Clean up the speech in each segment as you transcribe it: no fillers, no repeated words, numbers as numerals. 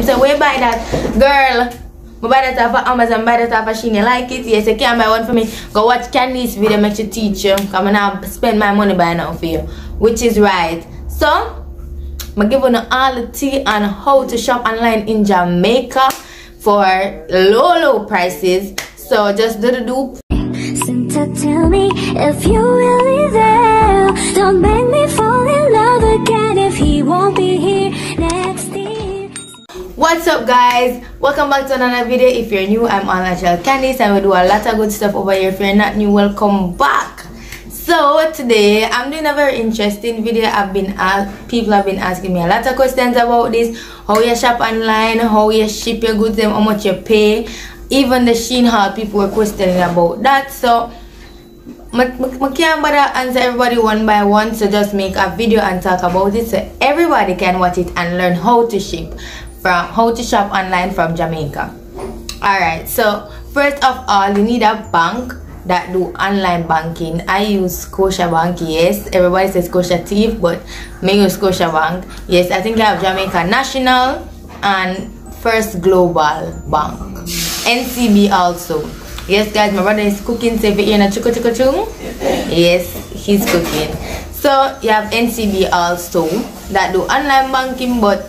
So we buy that, girl. We buy that off of Amazon, buy that off of Shein. You like it? Yes, you can buy one for me. Go watch Candice video, make you teach you. Come on now, spend my money buying now for you. Which is right. So, I'm giving you all the tea on how to shop online in Jamaica for low prices. So just do the dupe. Santa, tell me if you're really there. Don't make me fall in love again if he won't be here next year. What's up, guys? Welcome back to another video. If you're new, I'm Natural Candice and we do a lot of good stuff over here. If you're not new, welcome back. So today I'm doing a very interesting video. People have been asking me a lot of questions about this: how you shop online, how you ship your goods, and how much you pay. Even the Shein haul, people were questioning about that. So I can't bother answer everybody one by one, so just make a video and talk about it so everybody can watch it and learn how to shop online from Jamaica. Alright, so first of all, you need a bank that do online banking. I use Scotiabank. Yes, everybody says Scotia Thief, but me use Scotiabank. Yes, I think I have Jamaica National and First Global Bank. NCB also. Yes, guys, my brother is cooking. So if you're in a chuku chung, yes, he's cooking. So you have NCB also that do online banking, but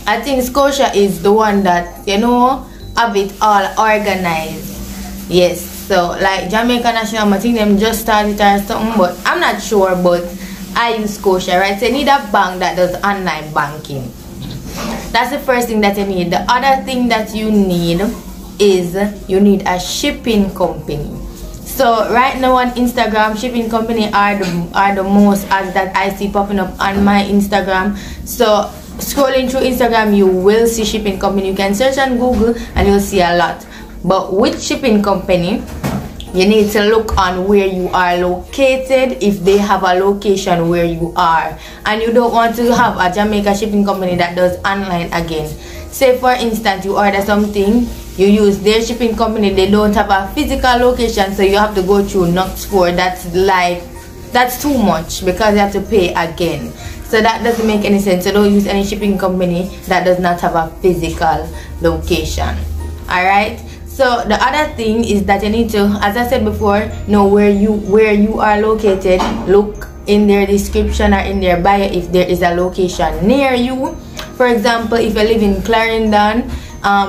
I think Scotia is the one that, you know, have it all organized. Yes, so like Jamaica National, I think them just started or something, but I'm not sure. But I use Scotia, right? So you need a bank that does online banking. That's the first thing that you need. The other thing that you need is you need a shipping company. So right now on Instagram, shipping company are the most ads that I see popping up on my Instagram. So scrolling through Instagram, you will see shipping company. You can search on Google and you'll see a lot. But with shipping company, you need to look on where you are located, if they have a location where you are, and you don't want to have a Jamaica shipping company that does online again. Say for instance, you order something, you use their shipping company, they don't have a physical location, so you have to go through Knox4. That's too much because you have to pay again. So that doesn't make any sense. So don't use any shipping company that does not have a physical location. Alright, so the other thing is that you need to, as I said before, know where you are located. Look in their description or in their bio if there is a location near you. For example, if you live in Clarendon,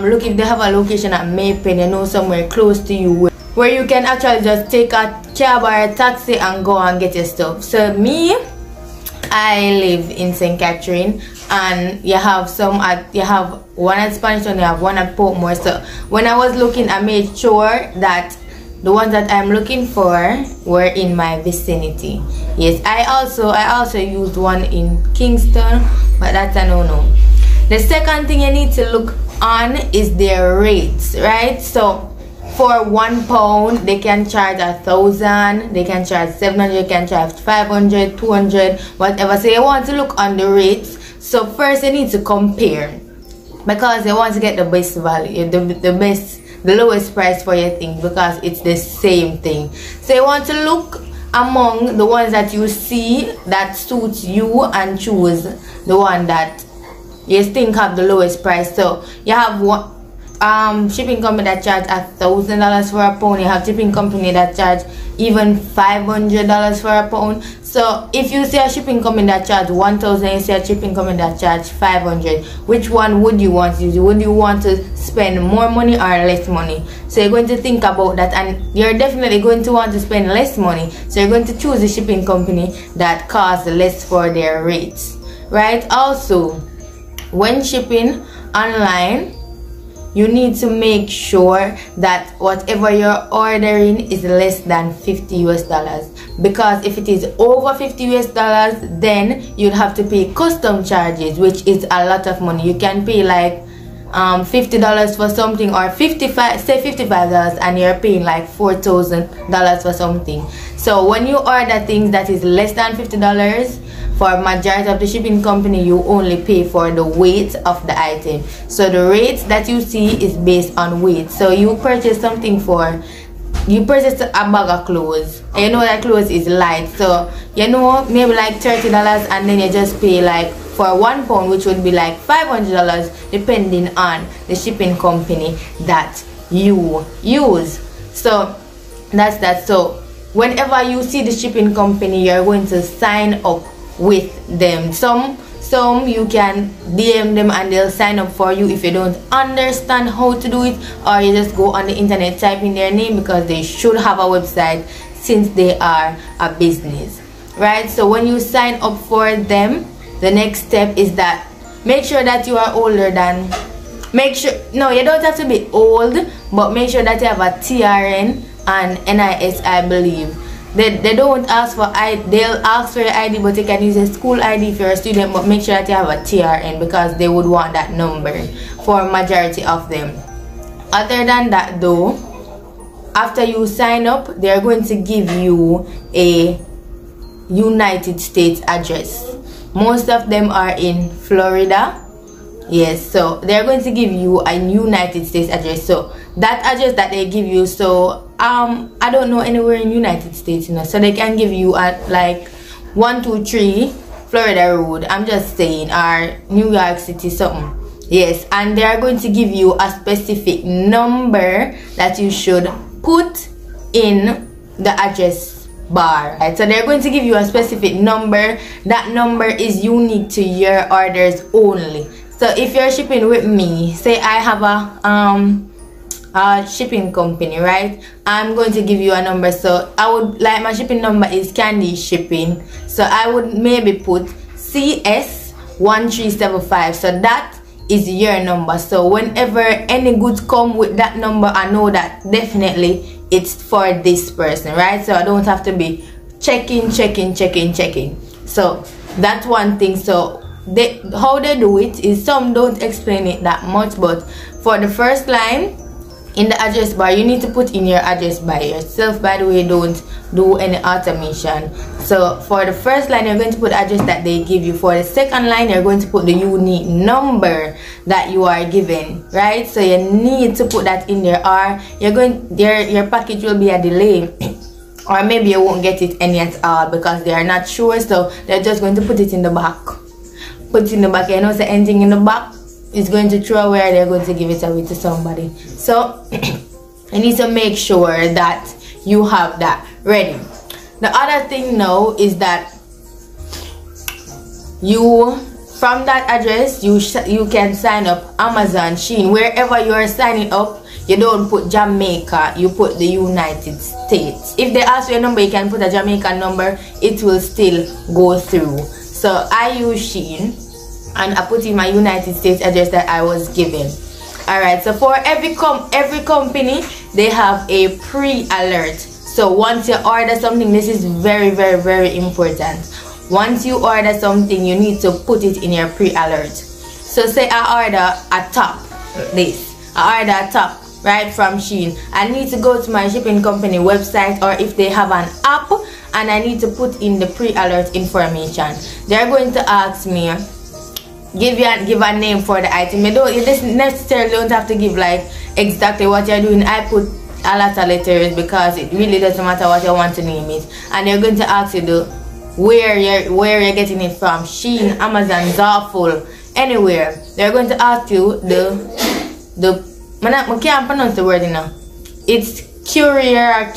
look if they have a location at Maypen, you know, somewhere close to you where you can actually just take a cab or a taxi and go and get your stuff. So me, I live in St. Catherine, and you have one at Spanish Town, you have one at Portmore. So when I was looking, I made sure that the ones that I'm looking for were in my vicinity. Yes, I also used one in Kingston, but that's a no-no. The second thing you need to look on is their rates, right? So for £1 they can charge 1,000, they can charge 700, they can charge 500, 200, whatever. So you want to look on the rates. So first you need to compare, because you want to get the best value, the lowest price for your thing, because it's the same thing. So you want to look among the ones that you see that suits you and choose the one that you think have the lowest price. So you have one shipping company that charge $1,000 for a pound. You have shipping company that charge even $500 for a pound. So if you see a shipping company that charge 1,000, you see a shipping company that charge 500, which one would you want to use? Would you want to spend more money or less money? So you're going to think about that, and you're definitely going to want to spend less money. So you're going to choose a shipping company that costs less for their rates, right? Also, when shipping online, you need to make sure that whatever you're ordering is less than $50, because if it is over $50, then you'd have to pay custom charges, which is a lot of money. You can pay like $50 for something, or $55, and you're paying like $4,000 for something. So when you order things that is less than $50, for majority of the shipping company, you only pay for the weight of the item. So the rates that you see is based on weight. So you purchase something you purchase a bag of clothes, and you know that clothes is light, so you know maybe like $30, and then you just pay like for £1, which would be like $500 depending on the shipping company that you use. So that's that. So whenever you see the shipping company, you're going to sign up with them. Some you can DM them and they'll sign up for you if you don't understand how to do it, or you just go on the internet, type in their name, because they should have a website since they are a business, right? So when you sign up for them, the next step is that make sure that you are older than, no, you don't have to be old, but make sure that you have a TRN and NIS, I believe. They don't ask for they'll ask for your ID, but you can use a school ID if you're a student, but make sure that you have a TRN, because they would want that number for majority of them. Other than that though, after you sign up, they're going to give you a United States address. Most of them are in Florida. Yes, so they're going to give you a United States address. So that address that they give you, so I don't know anywhere in United States, you know, so they can give you at like 123 Florida Road, I'm just saying, or New York City something. Yes, and they are going to give you a specific number that you should put in the address bar, right? So they're going to give you a specific number. That number is unique to your orders only. So if you're shipping with me, say I have a shipping company, right? I'm going to give you a number. So I would like, my shipping number is Candy Shipping, so I would maybe put CS1375. so that is your number. So whenever any goods come with that number, I know that definitely it's for this person, right? So I don't have to be checking. So that's one thing. So how they do it is, some don't explain it that much, but for the first line in the address bar, you need to put in your address by yourself. By the way, don't do any automation. So for the first line, you're going to put the address that they give you. For the second line, you're going to put the unique number that you are given, right? So you need to put that in there, or your package will be a delay, or maybe you won't get it any at all because they are not sure. So they're just going to put it in the back. Put it in the back. You know, so anything in the back is going to throw away, they're going to give it away to somebody. So you need to make sure that you have that ready. The other thing now is that from that address you can sign up Amazon, Shein, wherever you are signing up. You don't put Jamaica, you put the United States. If they ask you a number, you can put a Jamaican number, it will still go through. So I use Shein, and I put in my United States address that I was given. Alright, so for every company, they have a pre-alert. So once you order something, this is very important. Once you order something, you need to put it in your pre-alert. So say I order a top, I order a top, right, from Shein. I need to go to my shipping company website, or if they have an app, and I need to put in the pre-alert information. They're going to ask me, give a name for the item. You just necessarily don't have to give like exactly what you're doing. I put a lot of letters because it really doesn't matter what you want to name it. And they're going to ask you where you're getting it from. Shein, Amazon, Zaful, anywhere. They're going to ask you I can't pronounce the word, you know. It's carrier,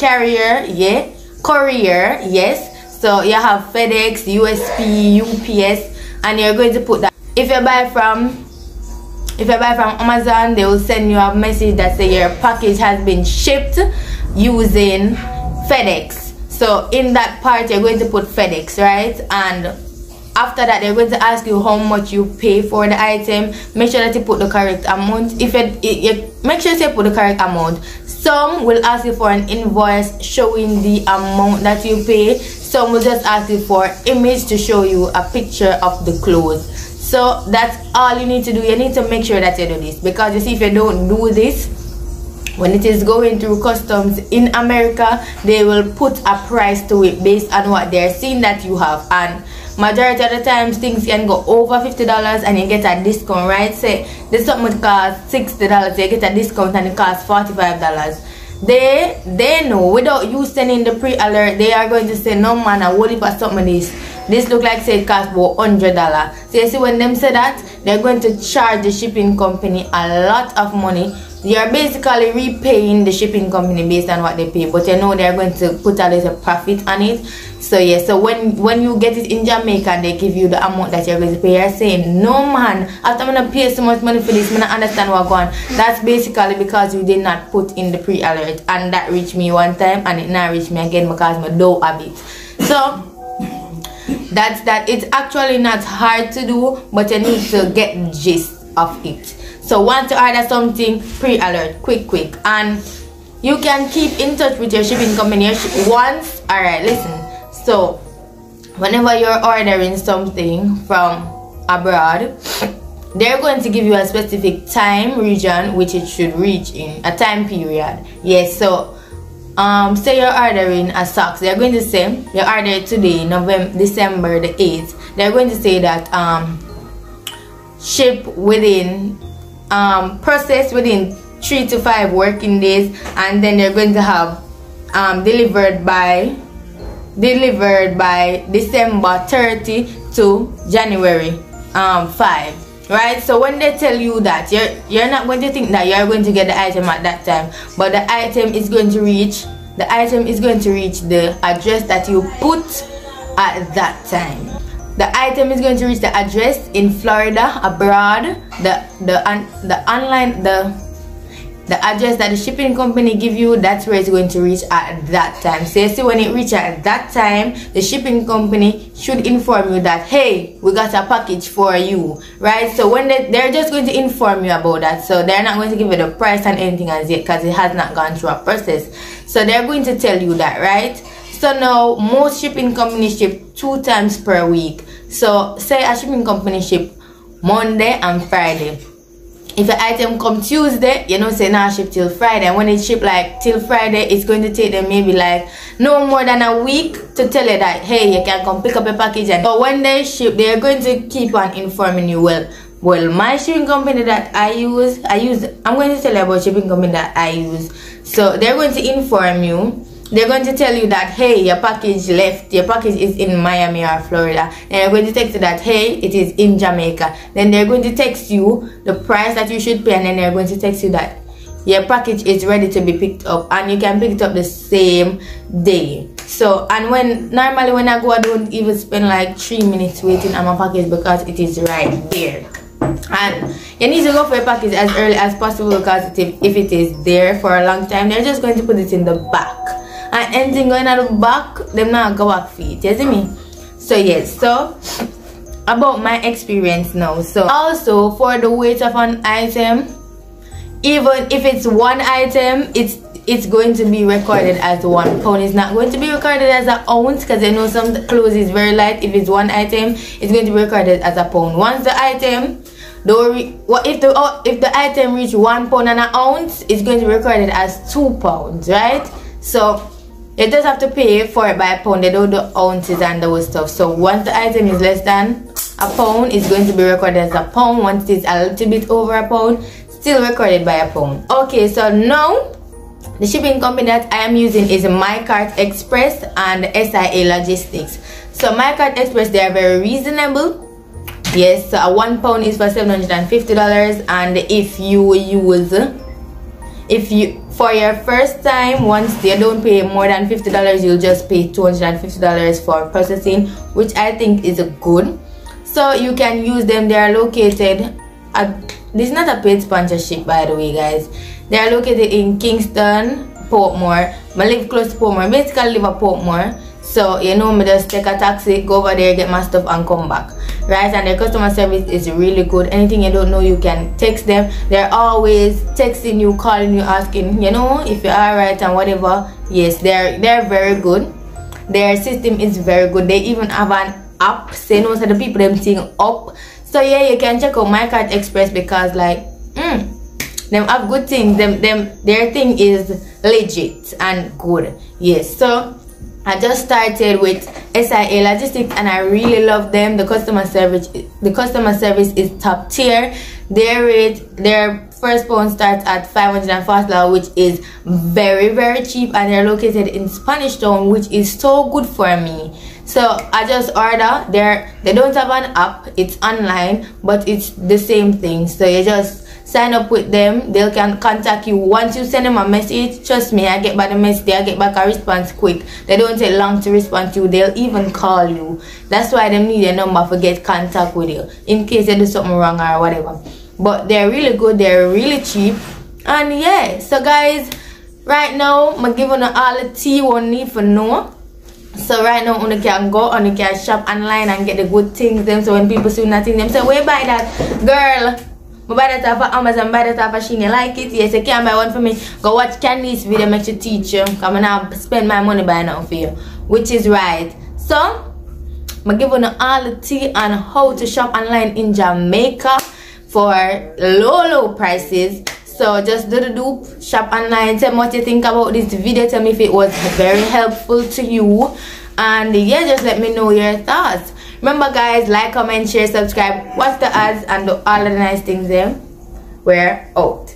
yeah. Courier, yes. So you have FedEx, USP, UPS, and you're going to put that. If you buy from Amazon, they will send you a message that say your package has been shipped using FedEx. So in that part, you're going to put FedEx, right? And after that, they're going to ask you how much you pay for the item. Make sure that you put the correct amount. If you make sure you put the correct amount. Some will ask you for an invoice showing the amount that you pay. Some will just ask you for image to show you a picture of the clothes. So that's all you need to do. You need to make sure that you do this, because you see, if you don't do this, when it is going through customs in America, they will put a price to it based on what they're seeing that you have. And majority of the times things can go over $50 and you get a discount, right? Say this something costs $60, you get a discount and it costs $45. They know without you sending the pre-alert, they are going to say, no man, I worry about something this This look like say it cost about $100. So you see, when them say that, they're going to charge the shipping company a lot of money. You're basically repaying the shipping company based on what they pay, but you know they're going to put a little profit on it. So yeah, so when you get it in Jamaica and they give you the amount that you're going to pay, you're saying, no man, after I'm gonna pay so much money for this, I don't understand what's going on. That's basically because you did not put in the pre-alert, and that reached me one time and it not reached me again because I don't have it. So that's that. It's actually not hard to do, but you need to get the gist of it. So want to order something, pre-alert, quick, and you can keep in touch with your shipping company once. Alright, listen. So whenever you're ordering something from abroad, they're going to give you a specific time region which it should reach in, a time period. Yes, so say you're ordering a socks, they're going to say you order it today, December the 8th. They're going to say that ship within process within 3 to 5 working days, and then they're going to have delivered by December 30 to January 5, right? So when they tell you that, you're not going to think that you're going to get the item at that time, but the item is going to reach the address that you put at that time. The item is going to reach the address in Florida, abroad. The address that the shipping company give you, that's where it's going to reach at that time. So you see, when it reaches at that time, the shipping company should inform you that, hey, we got a package for you, right? So when they're just going to inform you about that. So they're not going to give you the price and anything as yet because it has not gone through a process. So they're going to tell you that, right? So now most shipping companies ship 2 times per week. So say a shipping company ship Monday and Friday. If the item come Tuesday, you know, say now ship till Friday. And when it ship like till Friday, it's going to take them maybe like no more than a week to tell you that, hey, you can come pick up a package. And so when they ship, they're going to keep on informing you. Well, my shipping company that I use, I'm going to tell you about shipping company that I use. So they're going to inform you. They're going to tell you that, hey, your package left, your package is in Miami or Florida. And they're going to text you that, hey, it is in Jamaica. Then they're going to text you the price that you should pay, and then they're going to text you that your package is ready to be picked up, and you can pick it up the same day. So, and normally when I go, I don't even spend like 3 minutes waiting on my package because it is right there. And you need to go for a package as early as possible because if it is there for a long time, they're just going to put it in the back. And anything going at the back, them not go back feet, you see me? So yes, so about my experience now. So also for the weight of an item, even if it's one item, it's going to be recorded as 1 pound. It's not going to be recorded as an ounce because I know some clothes is very light. If it's one item, it's going to be recorded as a pound. Once the item, if the item reach 1 pound and an ounce, it's going to be recorded as 2 pounds, right? So you just have to pay for it by a pound. They do the ounces and those stuff. So once the item is less than a pound, it's going to be recorded as a pound. Once it's a little bit over a pound, still recorded by a pound. Okay, so now the shipping company that I am using is MyCart Express and SIA Logistics. So MyCart Express, they are very reasonable. Yes, so a 1 pound is for $750, and for your first time, once you don't pay more than $50, you'll just pay $250 for processing, which I think is good. So you can use them. They are located at, this is not a paid sponsorship by the way, guys. They are located in Kingston, Portmore. I live close to Portmore. Basically, I live at Portmore. So you know, me just take a taxi, go over there, get my stuff, and come back, right? And their customer service is really good. Anything you don't know, you can text them. They're always texting you, calling you, asking, you know, if you're alright and whatever. Yes, they're very good. Their system is very good. They even have an app, say no, so the people them thing up. So yeah, you can check out MyCart Express because like them have good things. Their thing is legit and good. Yes, so I just started with SIA Logistics and I really love them. The customer service is top tier. Their first pound starts at $540, which is very cheap, and they're located in Spanish Town, which is so good for me. So I just order. They don't have an app, it's online, but it's the same thing. So you just sign up with them, they can contact you. Once you send them a message, trust me, I get back the message, I get back a response quick. They don't take long to respond to you. They'll even call you. That's why they need a number for get contact with you in case they do something wrong or whatever. But they're really good, they're really cheap. And yeah, so guys, right now I'm giving you all the tea you need for know. So right now you can go and you can shop online and get the good things them. So when people see nothing, them say, where buy that? Girl, I buy that off of Amazon, buy that off of Shein. You like it? Yes, you can buy one for me. Go watch Candice video, make you teach you. Come on now, spend my money buying now for you. Which is right. So I'm giving you all the tea on how to shop online in Jamaica for low prices. So just do the dupe, shop online. Tell me what you think about this video. Tell me if it was very helpful to you. And yeah, just let me know your thoughts. Remember guys, like, comment, share, subscribe, watch the ads, and do all of the nice things there. We're out.